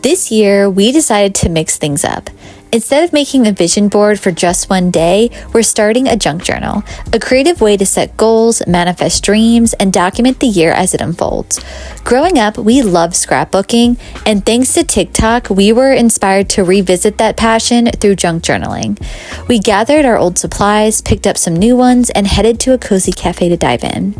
This year, we decided to mix things up. Instead of making a vision board for just one day, we're starting a junk journal, a creative way to set goals, manifest dreams, and document the year as it unfolds. Growing up, we loved scrapbooking, and thanks to TikTok, we were inspired to revisit that passion through junk journaling. We gathered our old supplies, picked up some new ones, and headed to a cozy cafe to dive in.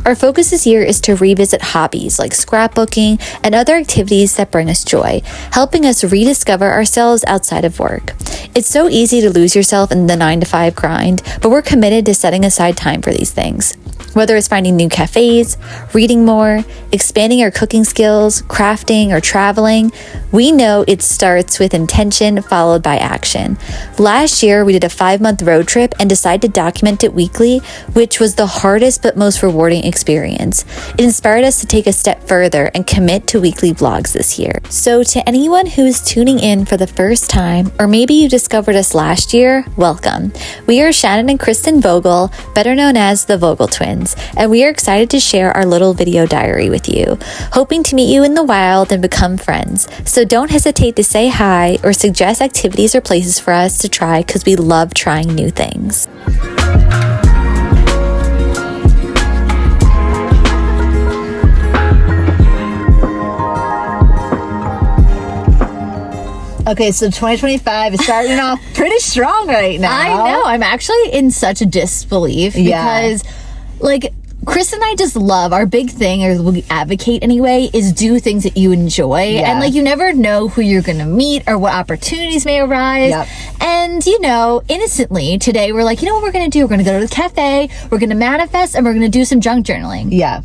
Our focus this year is to revisit hobbies like scrapbooking and other activities that bring us joy, helping us rediscover ourselves outside of work. It's so easy to lose yourself in the 9-to-5 grind, but we're committed to setting aside time for these things. Whether it's finding new cafes, reading more, expanding our cooking skills, crafting, or traveling, we know it starts with intention followed by action. Last year, we did a 5-month road trip and decided to document it weekly, which was the hardest but most rewarding experience. It inspired us to take a step further and commit to weekly vlogs this year. So to anyone who is tuning in for the first time, or maybe you discovered us last year, welcome. We are Shannon and Kristin Vogel, better known as the Vogel Twins, and we are excited to share our little video diary with you, hoping to meet you in the wild and become friends. So don't hesitate to say hi or suggest activities or places for us to try because we love trying new things. Okay, so 2025 is starting off pretty strong right now. I know. I'm actually in such a disbelief because, like, Chris and I just love, our big thing, or we advocate anyway, is do things that you enjoy. Yeah. And, like, you never know who you're going to meet or what opportunities may arise. Yep. And, you know, innocently, today we're like, you know what we're going to do? We're going to go to the cafe, we're going to manifest, and we're going to do some junk journaling. Yeah.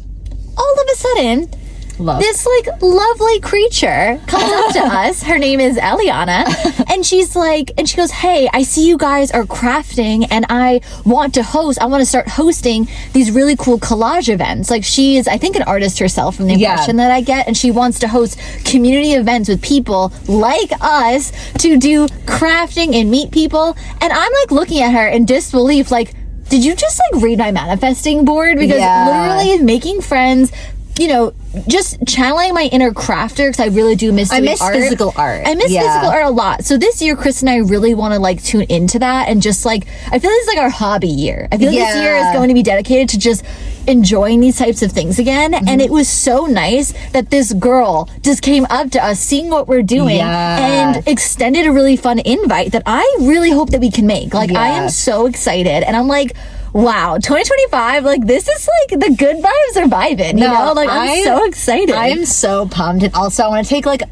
All of a sudden, this like lovely creature comes up to us. Her name is Eliana, and she's like, and she goes, "Hey, I see you guys are crafting, and I want to host. I want to start hosting these really cool collage events." Like, she is, I think, an artist herself from the impression that I get, and she wants to host community events with people like us to do crafting and meet people. And I'm like looking at her in disbelief, like, did you just like read my manifesting board? Because literally making friends, you know, just channeling my inner crafter, because I really do miss doing art. Physical art. I miss physical art a lot. So this year, Chris and I really want to like tune into that, and just like, I feel this is like our hobby year. I feel like this year is going to be dedicated to just enjoying these types of things again. And it was so nice that this girl just came up to us, seeing what we're doing, and extended a really fun invite that I really hope that we can make. Like, I am so excited, and I'm like, wow, 2025, like, this is like the good vibes are vibing, you know? Like, I'm so excited. I am so pumped. And also, I want to take like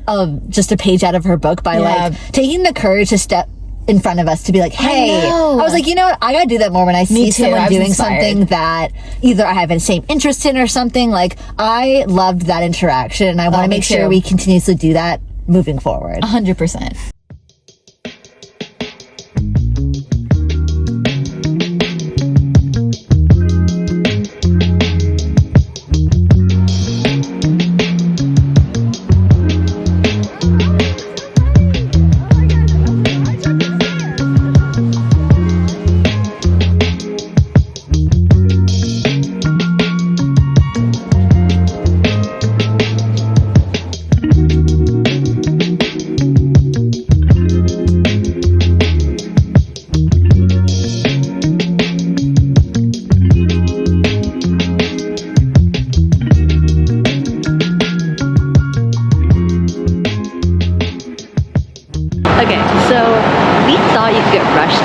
just a page out of her book by like taking the courage to step in front of us to be like, hey, I was like, you know what? I gotta do that more when I see someone doing something that either I have the same interest in or something. Like, I loved that interaction, and I want to make sure we continuously do that moving forward. 100%.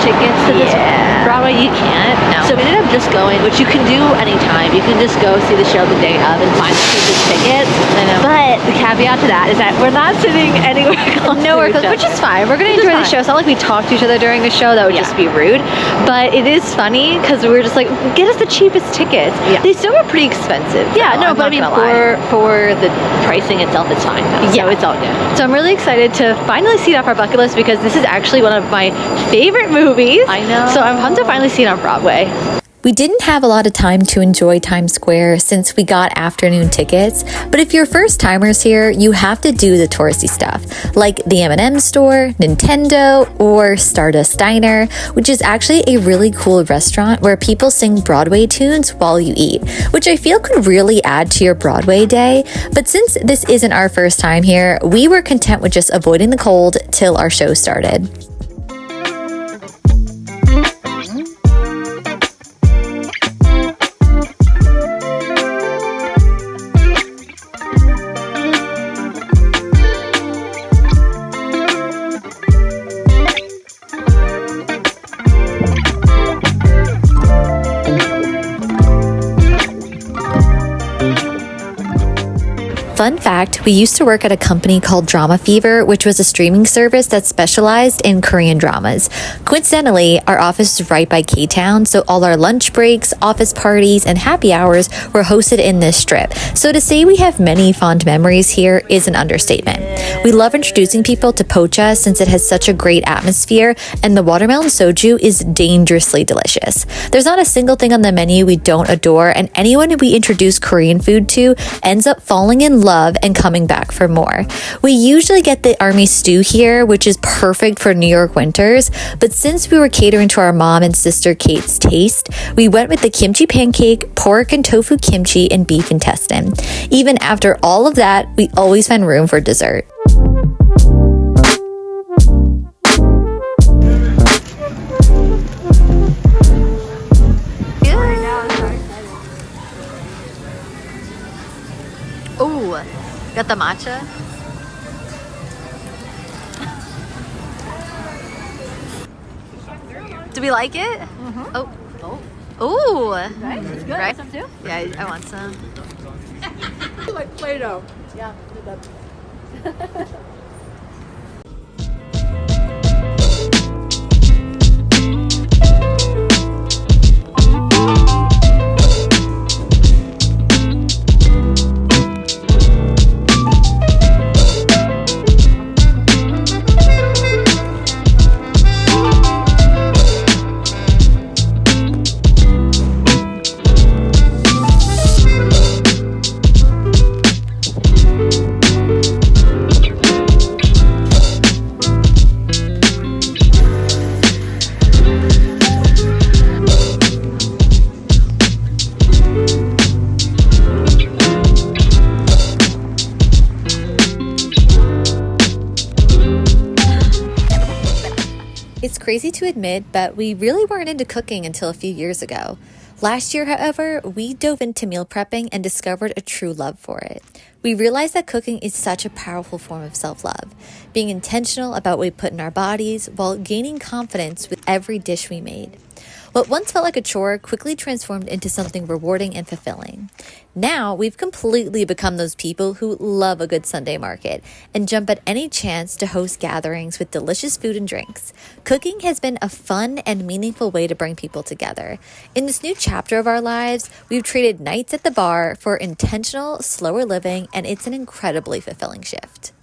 tickets to this Broadway. You can't. No. So we ended up just going, which you can do anytime. You can just go see the show the day of and find the cheapest tickets. I know. But the caveat to that is that we're not sitting anywhere close Nowhere close, which is fine. We're going to enjoy the show. It's not like we talk to each other during the show. That would just be rude. But it is funny because we were just like, get us the cheapest tickets. Yeah. They still were pretty expensive. Yeah, no, but I mean, for the pricing itself, it's fine. So it's all good. So I'm really excited to finally see it off our bucket list because this is actually one of my favorite movies. I know. So I'm pumped to finally see it on Broadway. We didn't have a lot of time to enjoy Times Square since we got afternoon tickets, but if you're first timers here, you have to do the touristy stuff, like the M&M store, Nintendo, or Stardust Diner, which is actually a really cool restaurant where people sing Broadway tunes while you eat, which I feel could really add to your Broadway day. But since this isn't our first time here, we were content with just avoiding the cold till our show started. Fun fact, we used to work at a company called Drama Fever, which was a streaming service that specialized in Korean dramas. Coincidentally, our office is right by K-Town, so all our lunch breaks, office parties, and happy hours were hosted in this strip. So to say we have many fond memories here is an understatement. We love introducing people to pocha since it has such a great atmosphere, and the watermelon soju is dangerously delicious. There's not a single thing on the menu we don't adore, and anyone we introduce Korean food to ends up falling in love and coming back for more. We usually get the army stew here, which is perfect for New York winters, but since we were catering to our mom and sister Kate's taste, we went with the kimchi pancake, pork and tofu kimchi, and beef intestine. Even after all of that, we always find room for dessert. Oh, got the matcha. Do we like it? Mm-hmm. Oh, nice. It's good. Right? Want some too? Yeah, I want some. Like Play-Doh. Yeah. It's crazy to admit, but we really weren't into cooking until a few years ago. Last year, however, we dove into meal prepping and discovered a true love for it. We realized that cooking is such a powerful form of self-love, being intentional about what we put in our bodies while gaining confidence with every dish we made. What once felt like a chore quickly transformed into something rewarding and fulfilling. Now, we've completely become those people who love a good Sunday market and jump at any chance to host gatherings with delicious food and drinks. Cooking has been a fun and meaningful way to bring people together. In this new chapter of our lives, we've traded nights at the bar for intentional, slower living, and it's an incredibly fulfilling shift.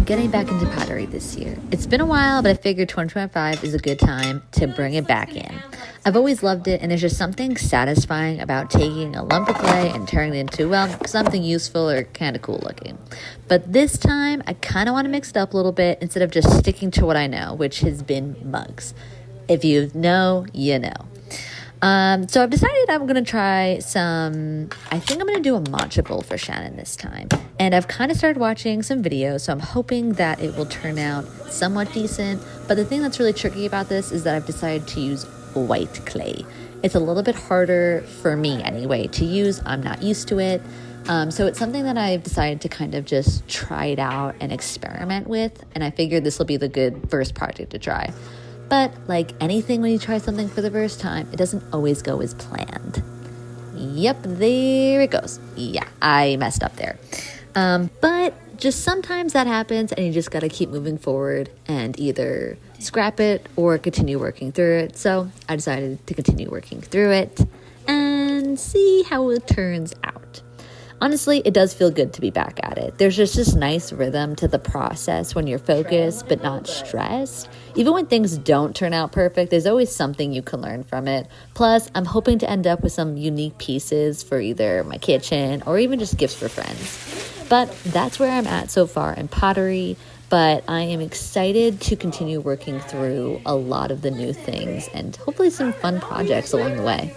Getting back into pottery this year. It's been a while, but I figured 2025 is a good time to bring it back in. I've always loved it, and there's just something satisfying about taking a lump of clay and turning it into, well, something useful or kind of cool looking. But this time, I kind of want to mix it up a little bit instead of just sticking to what I know, which has been mugs. If you know, you know. So I've decided I'm going to try I think I'm going to do a matcha bowl for Shannon this time. And I've kind of started watching some videos, so I'm hoping that it will turn out somewhat decent. But the thing that's really tricky about this is that I've decided to use white clay. It's a little bit harder for me anyway to use. I'm not used to it. So it's something that I've decided to kind of just try it out and experiment with. And I figured this will be the good first project to try. But like anything when you try something for the first time, it doesn't always go as planned. Yep, there it goes. Yeah, I messed up there. But just sometimes that happens and you just got to keep moving forward and either scrap it or continue working through it. So I decided to continue working through it and see how it turns out. Honestly, it does feel good to be back at it. There's just this nice rhythm to the process when you're focused but not stressed. Even when things don't turn out perfect, there's always something you can learn from it. Plus, I'm hoping to end up with some unique pieces for either my kitchen or even just gifts for friends. But that's where I'm at so far in pottery. But I am excited to continue working through a lot of the new things and hopefully some fun projects along the way.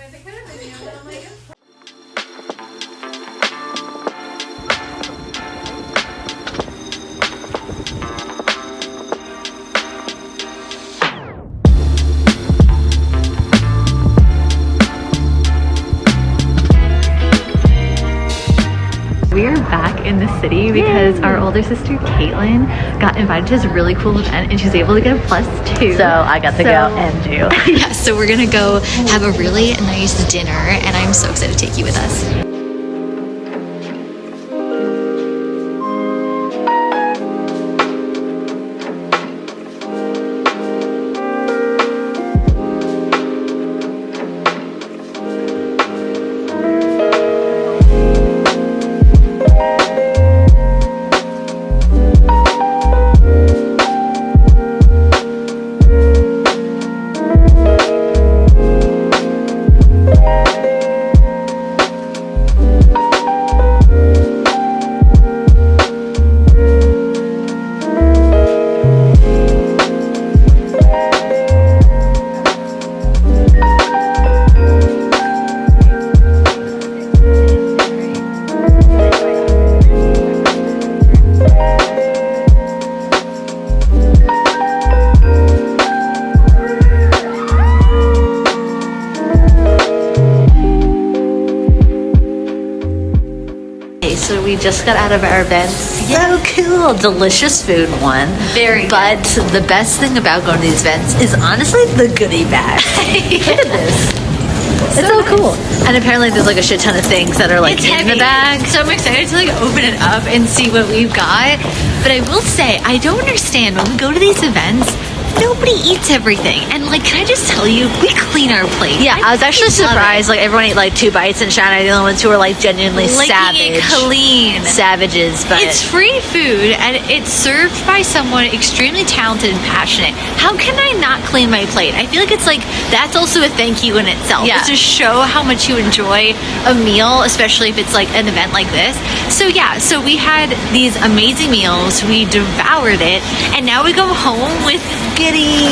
We're back in the city because our older sister Caitlin got invited to this really cool event and she's able to get a +2. So I got to go and do. Yeah, so we're gonna go have a really nice dinner and I'm so excited to take you with us. So we just got out of our event. So cool. Delicious food, one. Very good. But the best thing about going to these events is honestly the goodie bag. Look at this. It's so cool. And apparently there's like a shit ton of things that are like It's in heavy. the bag. So I'm excited to like open it up and see what we've got. But I will say, I don't understand when we go to these events, nobody eats everything. And like, can I just tell you, we clean our plate. Yeah, I was actually love surprised. Like everyone ate like 2 bites, and Shanna are the only ones who were like genuinely Licking it savage. clean. Savages, but It's free food and it's served by someone extremely talented and passionate. How can I not clean my plate? I feel like it's like that's also a thank you in itself. Yeah. It's to show how much you enjoy a meal, especially if it's like an event like this. So yeah, so we had these amazing meals, we devoured it, and now we go home with goodies,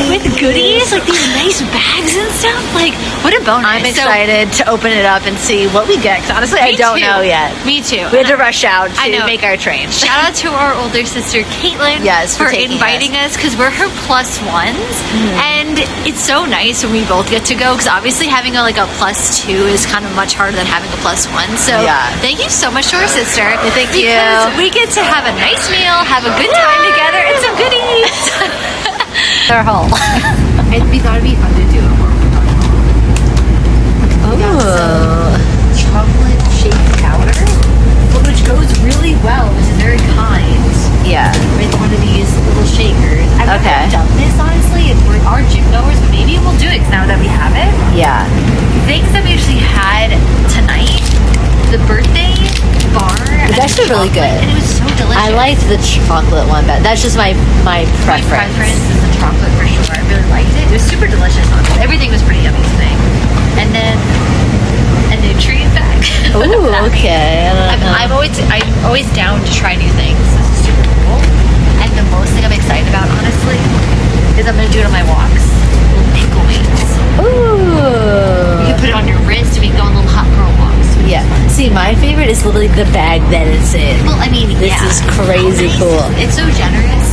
like these nice bags and stuff. Like, what a bonus. I'm excited to open it up and see what we get. Because honestly, I don't know yet. Me too. We had to rush out I to know. make our train. Shout out to our older sister Caitlin Yes, for for taking inviting us because we're her +1s, and it's so nice when we both get to go because obviously having a +2 is kind of much harder than having a +1. So Yeah. thank you so much to our sister. Thank you. Because we get to have a nice meal, have a good time together, and some goodies. Our home. We thought it'd be fun to do a more Oh. chocolate shake powder, which goes really well, which is very kind. Yeah. With one of these little shakers. I've Okay. never done this, honestly. We are gym goers, but maybe we'll do it now that we have it. Yeah. Things that we actually had tonight, the birthday bar. It's actually really good. And it was so delicious. I liked the chocolate one, but that's just my My preference. preference is the chocolate for sure. I really liked it. It was super delicious. Honestly. Everything was pretty yummy today. And then a nutrient bag. Ooh, okay. I'm always down to try new things. This is super cool. And the most thing I'm excited about, honestly, is I'm gonna do it on my walks. Little ankle weights. You Ooh. can put it on your wrist. We can go on little hot girl walks. Yeah. See, my favorite is literally the bag that it's in. Well, I mean, This yeah. is crazy How nice. cool. It's so generous.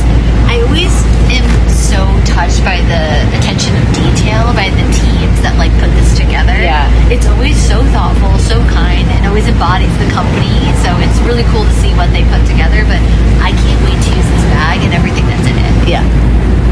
I always am so touched by the attention of detail by the teams that like put this together. Yeah. It's always so thoughtful, so kind, and always embodies the company. So it's really cool to see what they put together. But I can't wait to use this bag and everything that's in it. Yeah.